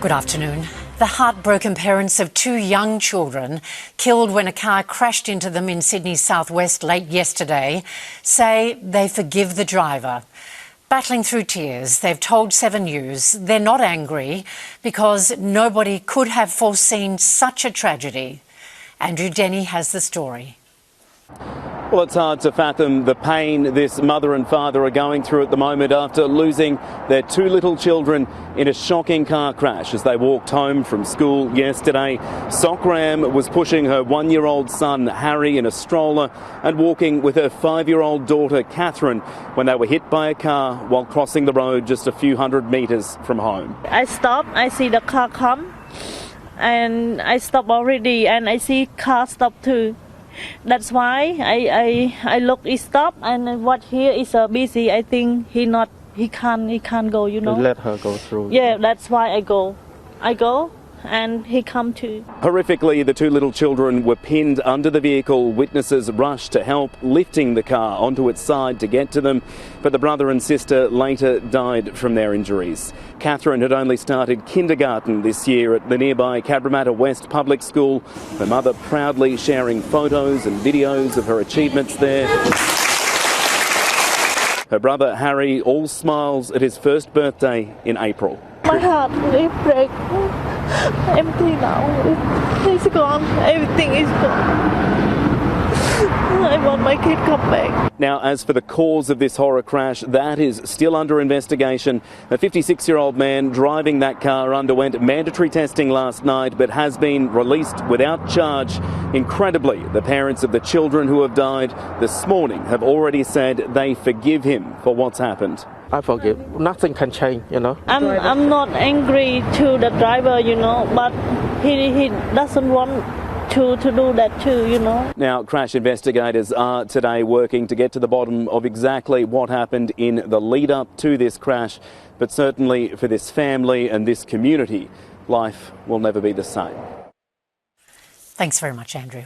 Good afternoon. The heartbroken parents of two young children killed when a car crashed into them in Sydney's southwest late yesterday say they forgive the driver. Battling through tears, they've told 7 News they're not angry because nobody could have foreseen such a tragedy. Andrew Denny has the story. Well, it's hard to fathom the pain this mother and father are going through at the moment after losing their two little children in a shocking car crash as they walked home from school yesterday. Sokram was pushing her 1-year-old son Harry in a stroller and walking with her 5-year-old daughter Katherine when they were hit by a car while crossing the road just a few hundred metres from home. I stopped, I see the car come and I stopped already and I see car stop too. That's why I look, he stop, and what here is busy. I think he can't go, you know. Let her go through. Yeah, that's why I go, and he come too. Horrifically, the two little children were pinned under the vehicle. Witnesses rushed to help, lifting the car onto its side to get to them, but the brother and sister later died from their injuries. Katherine had only started kindergarten this year at the nearby Cabramatta West Public School, her mother proudly sharing photos and videos of her achievements there. Her brother Harry all smiles at his first birthday in April. My heart will break. Empty now. It's gone. Everything is gone. I want my kid come back. Now, as for the cause of this horror crash, that is still under investigation. A 56-year-old man driving that car underwent mandatory testing last night but has been released without charge. Incredibly, the parents of the children who have died this morning have already said they forgive him for what's happened. I forgive. Nothing can change, you know. I'm not angry to the driver, you know, but he doesn't want to do that too, you know. Now, crash investigators are today working to get to the bottom of exactly what happened in the lead-up to this crash, but certainly for this family and this community, life will never be the same. Thanks very much, Andrew.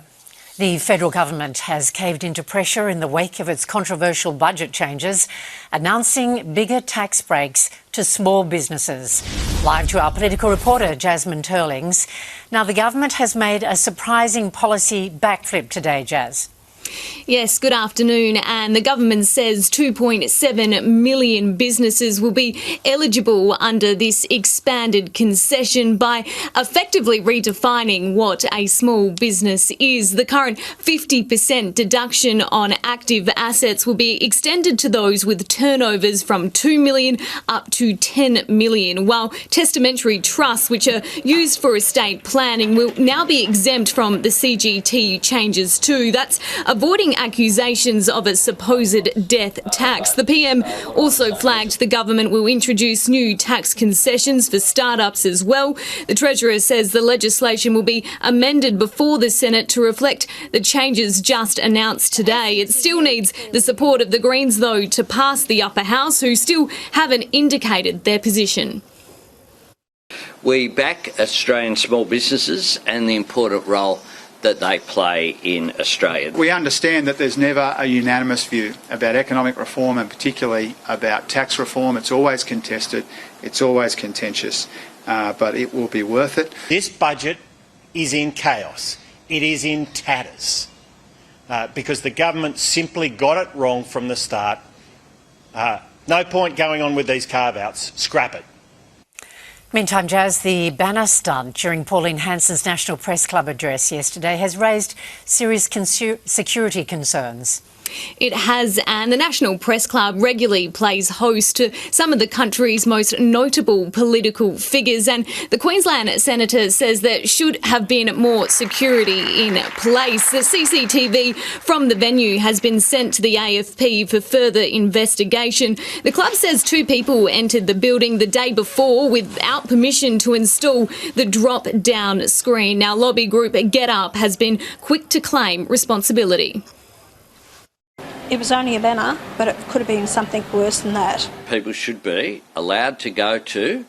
The federal government has caved into pressure in the wake of its controversial budget changes, announcing bigger tax breaks to small businesses. Live to our political reporter, Jasmine Turlings. Now, the government has made a surprising policy backflip today, Jazz. Yes, good afternoon. And the government says 2.7 million businesses will be eligible under this expanded concession by effectively redefining what a small business is. The current 50% deduction on active assets will be extended to those with turnovers from 2 million up to 10 million, while testamentary trusts, which are used for estate planning, will now be exempt from the CGT changes too. That's avoiding accusations of a supposed death tax. The PM also flagged the government will introduce new tax concessions for startups as well. The Treasurer says the legislation will be amended before the Senate to reflect the changes just announced today. It still needs the support of the Greens, though, to pass the upper house, who still haven't indicated their position. We back Australian small businesses and the important role that they play in Australia. We understand that there's never a unanimous view about economic reform and particularly about tax reform. It's always contested, it's always contentious, but it will be worth it. This budget is in chaos. It is in tatters because the government simply got it wrong from the start. No point going on with these carve-outs. Scrap it. Meantime, Jazz, the banner stunt during Pauline Hanson's National Press Club address yesterday has raised serious security concerns. It has, and the National Press Club regularly plays host to some of the country's most notable political figures, and the Queensland Senator says there should have been more security in place. The CCTV from the venue has been sent to the AFP for further investigation. The club says 2 people entered the building the day before without permission to install the drop-down screen. Now, lobby group Get Up has been quick to claim responsibility. It was only a banner, but it could have been something worse than that. People should be allowed to go to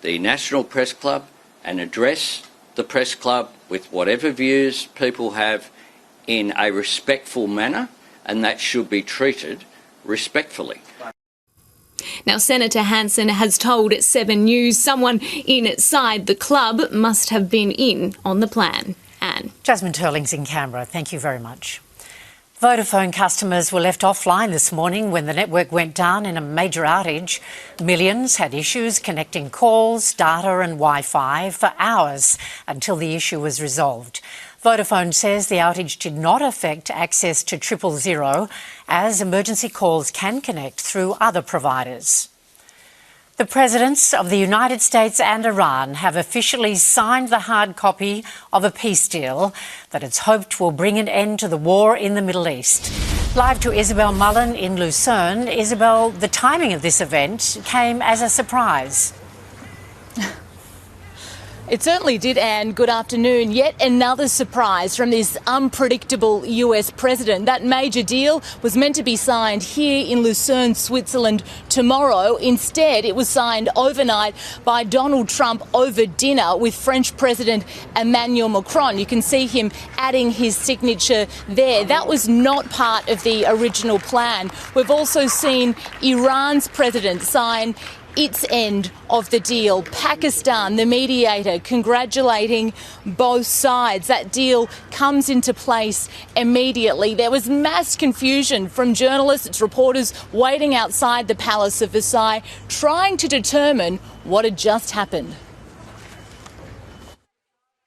the National Press Club and address the press club with whatever views people have in a respectful manner, and that should be treated respectfully. Now, Senator Hanson has told 7 News someone inside the club must have been in on the plan. Anne. Jasmine Turling's in Canberra. Thank you very much. Vodafone customers were left offline this morning when the network went down in a major outage. Millions had issues connecting calls, data and Wi-Fi for hours until the issue was resolved. Vodafone says the outage did not affect access to 000 as emergency calls can connect through other providers. The presidents of the United States and Iran have officially signed the hard copy of a peace deal that it's hoped will bring an end to the war in the Middle East. Live to Isabel Mullen in Lucerne. Isabel, the timing of this event came as a surprise. It certainly did, Anne. Good afternoon. Yet another surprise from this unpredictable US president. That major deal was meant to be signed here in Lucerne, Switzerland tomorrow. Instead, it was signed overnight by Donald Trump over dinner with French President Emmanuel Macron. You can see him adding his signature there. That was not part of the original plan. We've also seen Iran's president sign its end of the deal. Pakistan, the mediator, congratulating both sides. That deal comes into place immediately. There was mass confusion from journalists, reporters waiting outside the Palace of Versailles, trying to determine what had just happened.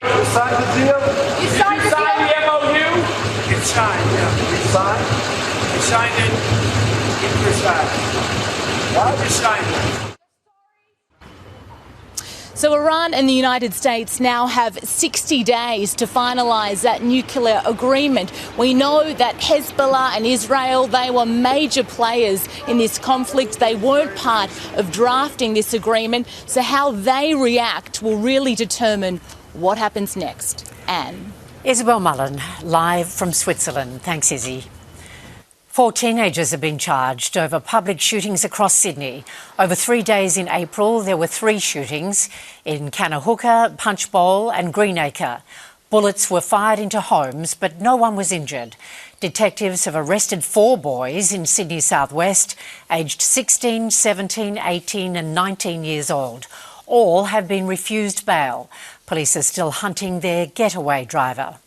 You signed the deal? You signed the MOU? It's signed, yeah. You signed? You signed it in Versailles. Why did you sign it? So Iran and the United States now have 60 days to finalise that nuclear agreement. We know that Hezbollah and Israel, they were major players in this conflict. They weren't part of drafting this agreement. So how they react will really determine what happens next. Anne. Isabel Mullen, live from Switzerland. Thanks, Izzy. 4 teenagers have been charged over public shootings across Sydney. Over 3 days in April, there were 3 shootings in Canahooka, Punchbowl and Greenacre. Bullets were fired into homes, but no one was injured. Detectives have arrested 4 boys in Sydney southwest, aged 16, 17, 18 and 19 years old. All have been refused bail. Police are still hunting their getaway driver.